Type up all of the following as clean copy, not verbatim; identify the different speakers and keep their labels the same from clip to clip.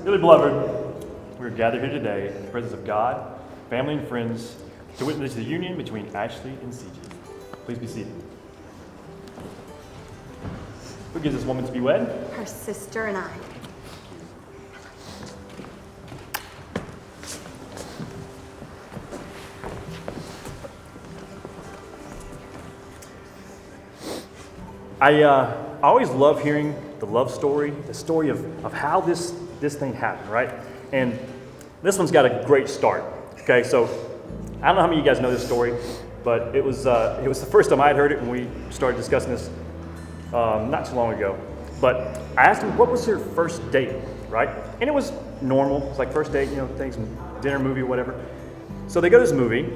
Speaker 1: Dearly beloved, we are gathered here today in the presence of God, family, and friends to witness the union between Ashley and CG. Please be seated. Who gives this woman to be wed?
Speaker 2: Her sister and
Speaker 1: I always love hearing the love story, the story of how this thing happened, right? And this one's got a great start. Okay, so I don't know how many of you guys know this story, but it was the first time I had heard it when we started discussing this not too long ago. But I asked him, what was your first date, right? And it was normal. It's like first date, things, dinner, movie, whatever. So they go to this movie,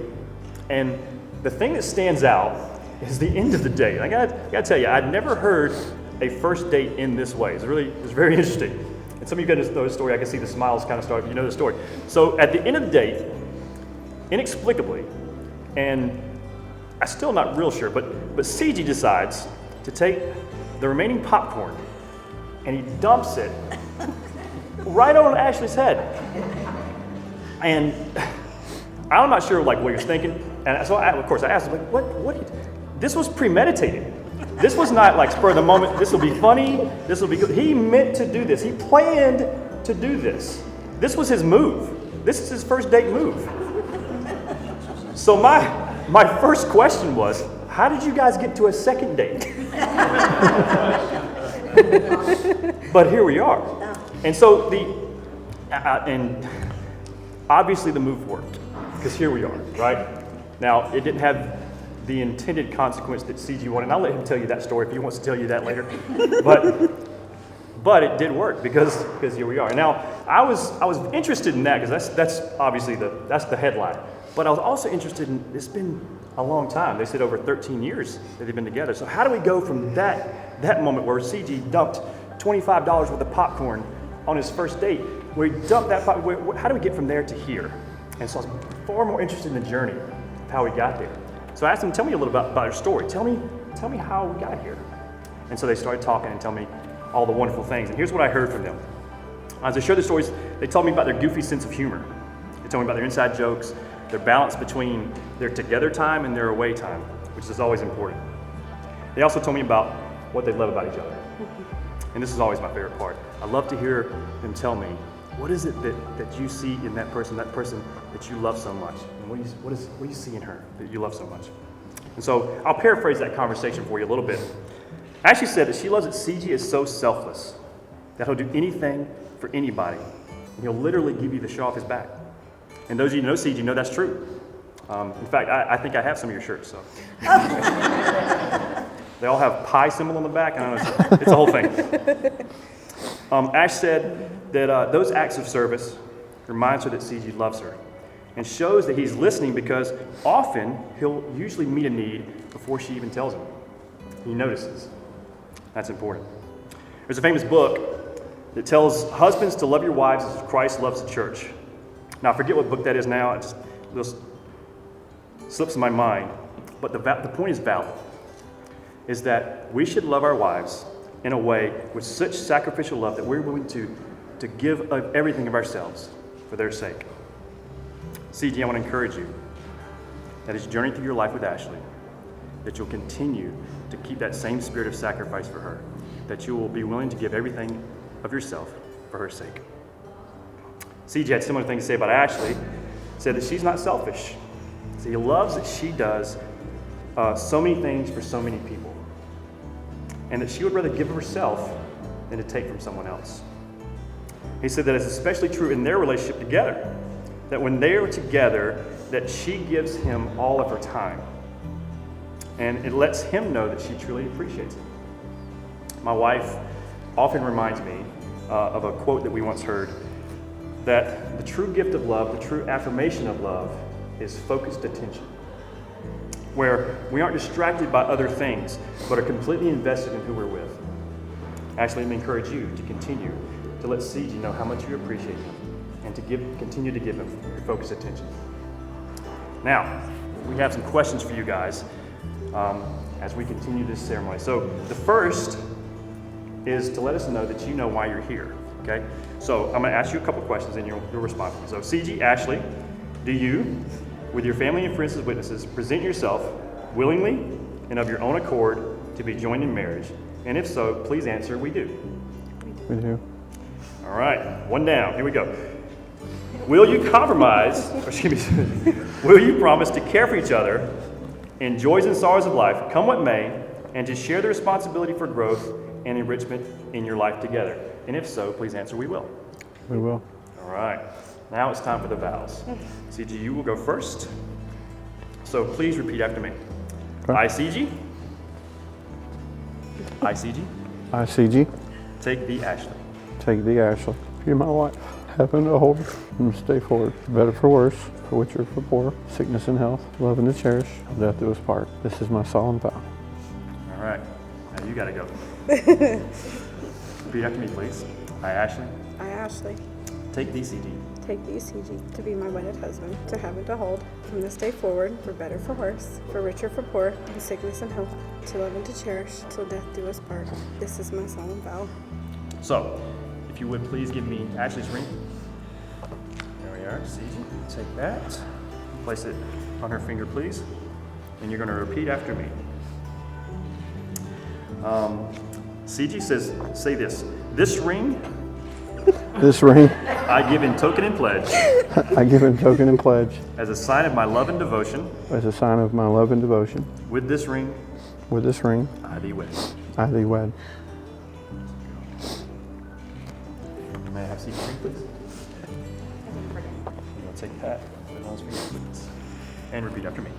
Speaker 1: and the thing that stands out is the end of the date. I gotta tell you, I'd never heard a first date in this way. It's very interesting. And some of you guys know the story. I can see the smiles kind of start if you know the story. So at the end of the date, inexplicably, and I'm still not real sure, but CG decides to take the remaining popcorn and he dumps it right on Ashley's head. And I'm not sure what he was thinking. And so of course I asked him, what? This was premeditated. This was not spur of the moment. This will be funny. This will be good. He meant to do this. He planned to do this. This was his move. This is his first date move. So my first question was, how did you guys get to a second date? But here we are. And so and obviously the move worked, because here we are, right? Now, it didn't have the intended consequence that CG wanted. And I'll let him tell you that story if he wants to tell you that later. But it did work because here we are. Now, I was interested in that because that's obviously that's the headline. But I was also interested in, it's been a long time. They said over 13 years that they've been together. So how do we go from that moment where CG dumped $25 worth of popcorn on his first date, where he dumped that popcorn, how do we get from there to here? And so I was far more interested in the journey of how we got there. So I asked them, tell me a little about your story. Tell me how we got here. And so they started talking and telling me all the wonderful things. And here's what I heard from them. As they shared the stories, they told me about their goofy sense of humor. They told me about their inside jokes, their balance between their together time and their away time, which is always important. They also told me about what they love about each other. And this is always my favorite part. I love to hear them tell me, what is it that you see in that person that you love so much? And what do you see in her that you love so much? And so I'll paraphrase that conversation for you a little bit. Ashley said that she loves that CG is so selfless that he'll do anything for anybody. And he'll literally give you the show off his back. And those of you who know CG know that's true. In fact, I think I have some of your shirts. So they all have pie symbol on the back. I don't know, it's a whole thing. Ash said that those acts of service reminds her that CG loves her and shows that he's listening, because often he'll usually meet a need before she even tells him. He notices. That's important. There's a famous book that tells husbands to love your wives as Christ loves the church. Now, I forget what book that is now. It just slips in my mind. But the point is valid, is that we should love our wives in a way with such sacrificial love that we're willing to give of everything of ourselves for their sake. CG, I want to encourage you that as you journey through your life with Ashley, that you'll continue to keep that same spirit of sacrifice for her, that you will be willing to give everything of yourself for her sake. CG had similar things to say about Ashley. Said that she's not selfish. So he loves that she does so many things for so many people, and that she would rather give of herself than to take from someone else. He said that it's especially true in their relationship together, that when they are together, that she gives him all of her time, and it lets him know that she truly appreciates him. My wife often reminds me of a quote that we once heard, that the true gift of love, the true affirmation of love, is focused attention, where we aren't distracted by other things, but are completely invested in who we're with. Actually, let me encourage you to continue to let CG know how much you appreciate him, and to continue to give him your focused attention. Now, we have some questions for you guys as we continue this ceremony. So the first is to let us know that you know why you're here. Okay? So I'm going to ask you a couple questions and you'll respond to me. So CG, Ashley, do you, with your family and friends as witnesses, present yourself willingly and of your own accord to be joined in marriage? And if so, please answer, we do.
Speaker 2: We do.
Speaker 1: All right, one down. Here we go. Will you compromise, or excuse me, will you promise to care for each other in joys and sorrows of life, come what may, and to share the responsibility for growth and enrichment in your life together? And if so, please answer, we will.
Speaker 2: We will.
Speaker 1: All right, now it's time for the vows. CG, you will go first. So please repeat after me.
Speaker 2: Okay.
Speaker 1: I, CG. I, CG.
Speaker 2: I, CG,
Speaker 1: Take thee, Ashley.
Speaker 2: take thee, Ashley, be my wife, heaven to hold and stay forward, for better for worse, for richer for poor, sickness and health, love and to cherish, till death do us part. This is my solemn vow.
Speaker 1: All right, now you gotta go. Repeat after me, please. I, Ashley.
Speaker 3: I, Ashley,
Speaker 1: Take thee, CG.
Speaker 3: take thee, CG, to be my wedded husband, to have and to hold, from this day forward, for better for worse, for richer for poor, in sickness and health, to love and to cherish, till death do us part. This is my solemn vow.
Speaker 1: So, if you would please give me Ashley's ring. There we are, CG. Take that. Place it on her finger, please. And you're gonna repeat after me. CG says, say this. This ring
Speaker 2: This ring,
Speaker 1: I give in token and pledge
Speaker 2: I give in token and pledge,
Speaker 1: as a sign of my love and devotion.
Speaker 2: as a sign of my love and devotion.
Speaker 1: With this ring,
Speaker 2: With this ring,
Speaker 1: I thee wed.
Speaker 2: I thee wed.
Speaker 1: May I have CG's ring, please? You're gonna take that, put it on his finger, please. And repeat after me.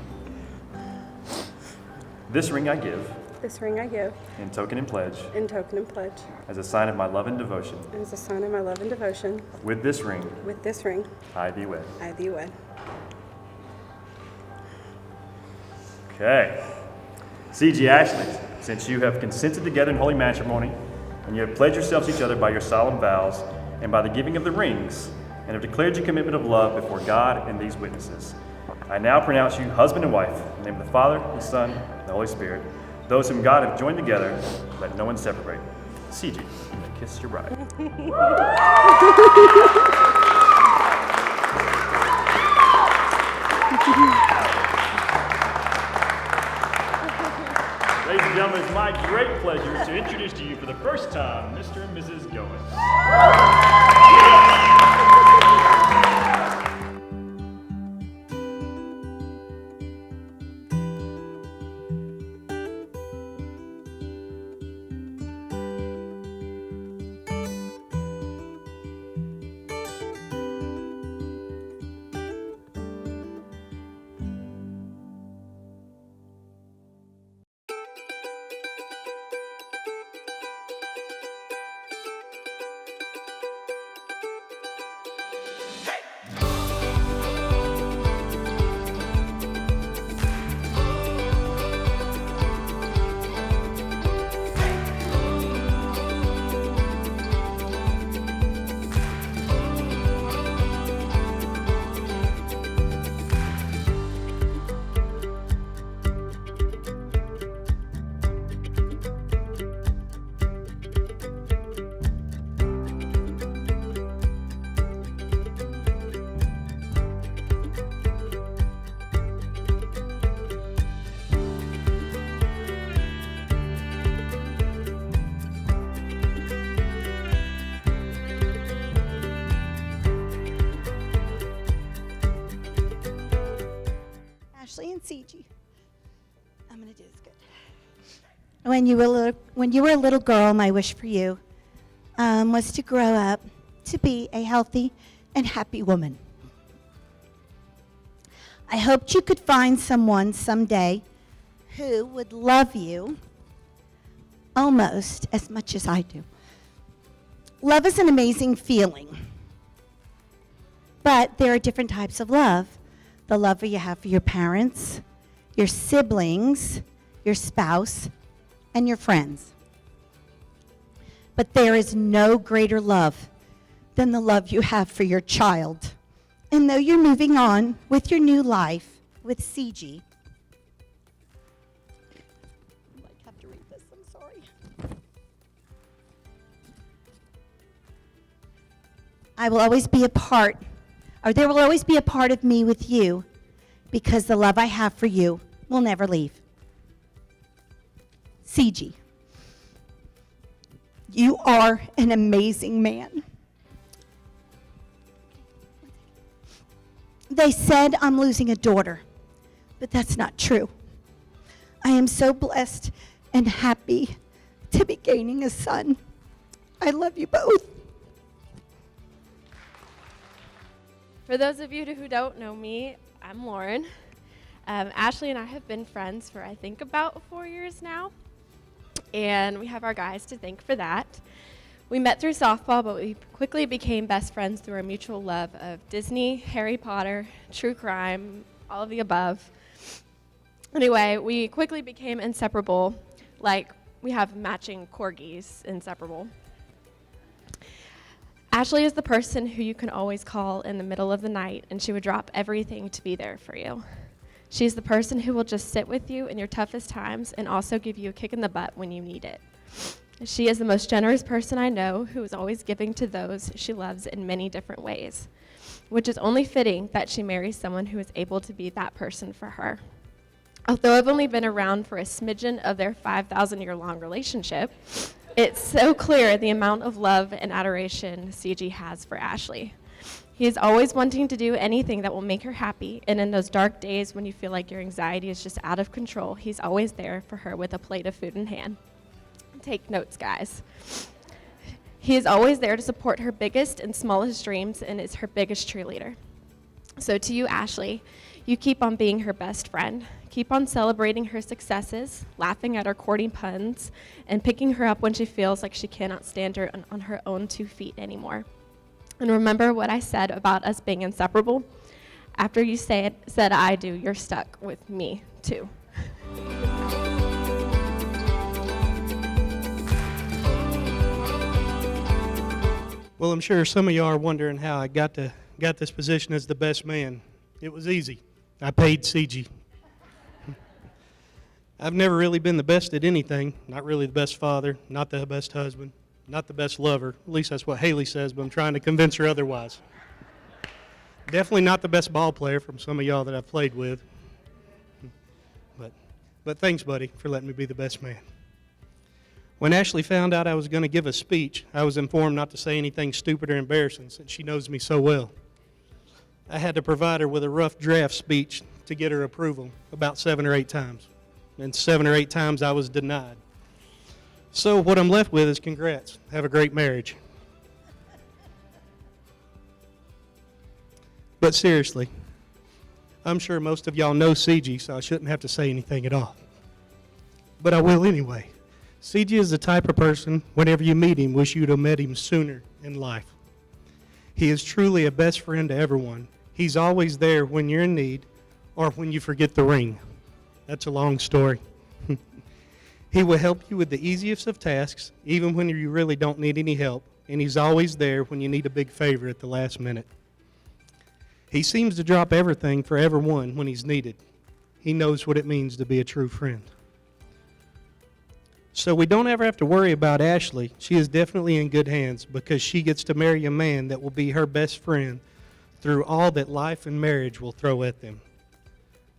Speaker 1: This ring I give
Speaker 3: This ring I give,
Speaker 1: in token and pledge
Speaker 3: in token and pledge,
Speaker 1: as a sign of my love and devotion.
Speaker 3: as a sign of my love and devotion.
Speaker 1: With this ring,
Speaker 3: With this ring,
Speaker 1: I thee wed.
Speaker 3: I thee wed.
Speaker 1: Okay. CG Ashley, since you have consented together in holy matrimony, and you have pledged yourselves to each other by your solemn vows, and by the giving of the rings, and have declared your commitment of love before God and these witnesses, I now pronounce you husband and wife, in the name of the Father, the Son, and the Holy Spirit. Those whom God have joined together, let no one separate. CG, kiss your bride. Ladies and gentlemen, it's my great pleasure to introduce to you for the first time, Mr. and Mrs. Goins.
Speaker 4: Ashley and CG. I'm gonna do this good. When you were a little girl, my wish for you was to grow up to be a healthy and happy woman. I hoped you could find someone someday who would love you almost as much as I do. Love is an amazing feeling, but there are different types of love. The love you have for your parents, your siblings, your spouse, and your friends. But there is no greater love than the love you have for your child. And though you're moving on with your new life with CG, I have to read this, I'm sorry. I will always be a part, or there will always be a part of me with you, because the love I have for you will never leave. CG, you are an amazing man. They said I'm losing a daughter, but that's not true. I am so blessed and happy to be gaining a son. I love you both.
Speaker 5: For those of you who don't know me, I'm Lauren. Ashley and I have been friends for I think about 4 years now, and we have our guys to thank for that. We met through softball, but we quickly became best friends through our mutual love of Disney, Harry Potter, true crime, all of the above. Anyway, we quickly became inseparable, like we have matching corgis, inseparable. Ashley is the person who you can always call in the middle of the night, and she would drop everything to be there for you. She's the person who will just sit with you in your toughest times and also give you a kick in the butt when you need it. She is the most generous person I know, who is always giving to those she loves in many different ways, which is only fitting that she marries someone who is able to be that person for her. Although I've only been around for a smidgen of their 5,000-year-long relationship, it's so clear the amount of love and adoration CG has for Ashley. He is always wanting to do anything that will make her happy, and in those dark days when you feel like your anxiety is just out of control, he's always there for her with a plate of food in hand. Take notes, guys. He is always there to support her biggest and smallest dreams and is her biggest cheerleader. So to you, Ashley, you keep on being her best friend. Keep on celebrating her successes, laughing at her courting puns, and picking her up when she feels like she cannot stand her on her own 2 feet anymore. And remember what I said about us being inseparable? After you said I do, you're stuck with me too.
Speaker 6: Well, I'm sure some of y'all are wondering how I got this position as the best man. It was easy. I paid CG. I've never really been the best at anything. Not really the best father, not the best husband, not the best lover. At least that's what Haley says, but I'm trying to convince her otherwise. Definitely not the best ball player from some of y'all that I've played with. But thanks, buddy, for letting me be the best man. When Ashley found out I was going to give a speech, I was informed not to say anything stupid or embarrassing since she knows me so well. I had to provide her with a rough draft speech to get her approval about 7 or 8 times. And 7 or 8 times I was denied. So what I'm left with is congrats. Have a great marriage. But seriously, I'm sure most of y'all know CG, so I shouldn't have to say anything at all. But I will anyway. CG is the type of person, whenever you meet him, wish you'd have met him sooner in life. He is truly a best friend to everyone. He's always there when you're in need or when you forget the ring. That's a long story. He will help you with the easiest of tasks, even when you really don't need any help, and he's always there when you need a big favor at the last minute. He seems to drop everything for everyone when he's needed. He knows what it means to be a true friend. So we don't ever have to worry about Ashley. She is definitely in good hands because she gets to marry a man that will be her best friend through all that life and marriage will throw at them.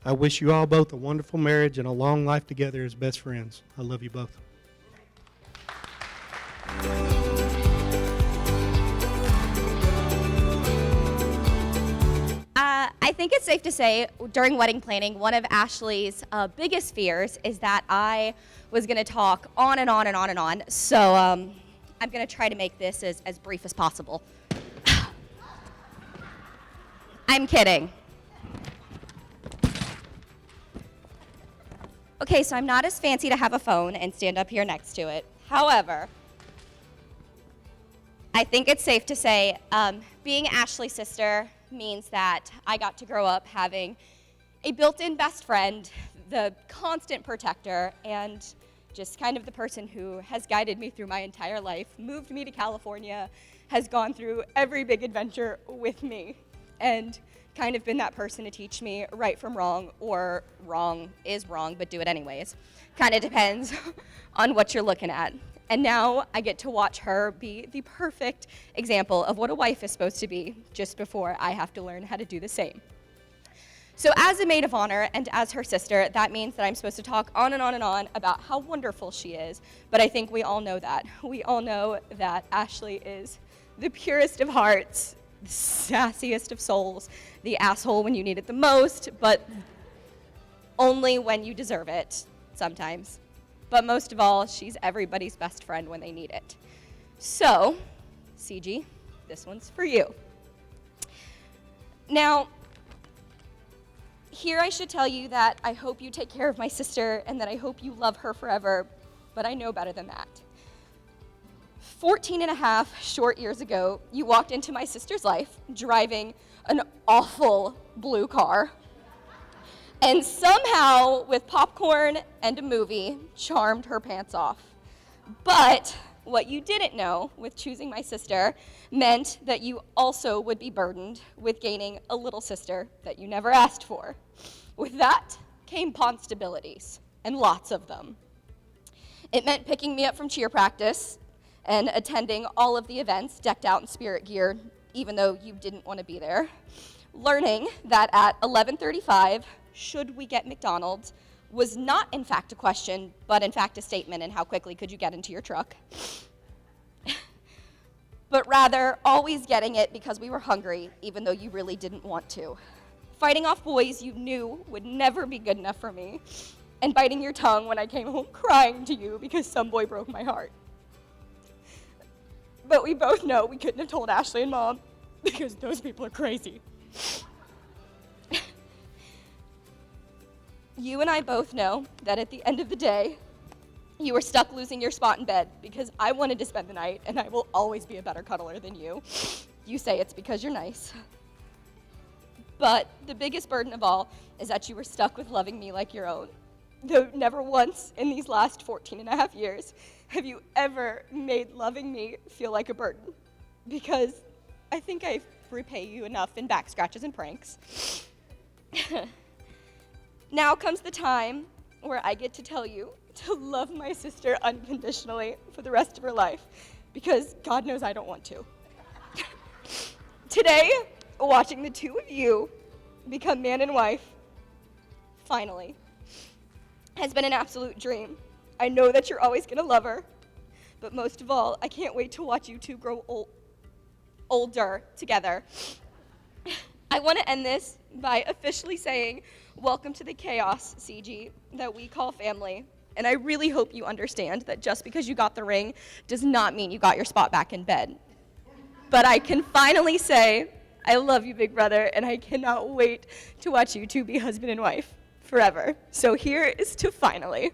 Speaker 6: I wish you all both a wonderful marriage and a long life together as best friends. I love you both.
Speaker 7: I think it's safe to say during wedding planning, one of Ashley's biggest fears is that I was going to talk on and on and on and on. So I'm going to try to make this as brief as possible. I'm kidding. Okay, so I'm not as fancy to have a phone and stand up here next to it. However, I think it's safe to say being Ashley's sister means that I got to grow up having a built-in best friend, the constant protector, and just kind of the person who has guided me through my entire life, moved me to California, has gone through every big adventure with me, and kind of been that person to teach me right from wrong, or wrong is wrong, but do it anyways. Kind of depends on what you're looking at. And now I get to watch her be the perfect example of what a wife is supposed to be just before I have to learn how to do the same. So as a maid of honor and as her sister, that means that I'm supposed to talk on and on and on about how wonderful she is. But I think we all know that. We all know that Ashley is the purest of hearts, the sassiest of souls, the asshole when you need it the most, but only when you deserve it sometimes. But most of all, she's everybody's best friend when they need it. So, CG, this one's for you. Now, here I should tell you that I hope you take care of my sister and that I hope you love her forever, but I know better than that. 14 and a half short years ago, you walked into my sister's life driving an awful blue car, and somehow, with popcorn and a movie, charmed her pants off. But what you didn't know with choosing my sister meant that you also would be burdened with gaining a little sister that you never asked for. With that came ponstabilities, and lots of them. It meant picking me up from cheer practice and attending all of the events decked out in spirit gear, even though you didn't want to be there. Learning that at 11:35, should we get McDonald's, was not in fact a question, but in fact a statement in how quickly could you get into your truck. But rather, always getting it because we were hungry, even though you really didn't want to. Fighting off boys you knew would never be good enough for me, and biting your tongue when I came home crying to you because some boy broke my heart. But we both know we couldn't have told Ashley and Mom because those people are crazy. You and I both know that at the end of the day, you were stuck losing your spot in bed because I wanted to spend the night, and I will always be a better cuddler than you. You say it's because you're nice. But the biggest burden of all is that you were stuck with loving me like your own. Though never once in these last 14 and a half years have you ever made loving me feel like a burden. Because I think I repay you enough in back scratches and pranks. Now comes the time where I get to tell you to love my sister unconditionally for the rest of her life, because God knows I don't want to. Today, watching the two of you become man and wife, finally, has been an absolute dream. I know that you're always gonna love her, but most of all, I can't wait to watch you two grow older together. I want to end this by officially saying, welcome to the chaos, CG, that we call family. And I really hope you understand that just because you got the ring does not mean you got your spot back in bed. But I can finally say, I love you, big brother, and I cannot wait to watch you two be husband and wife forever. So here is to finally.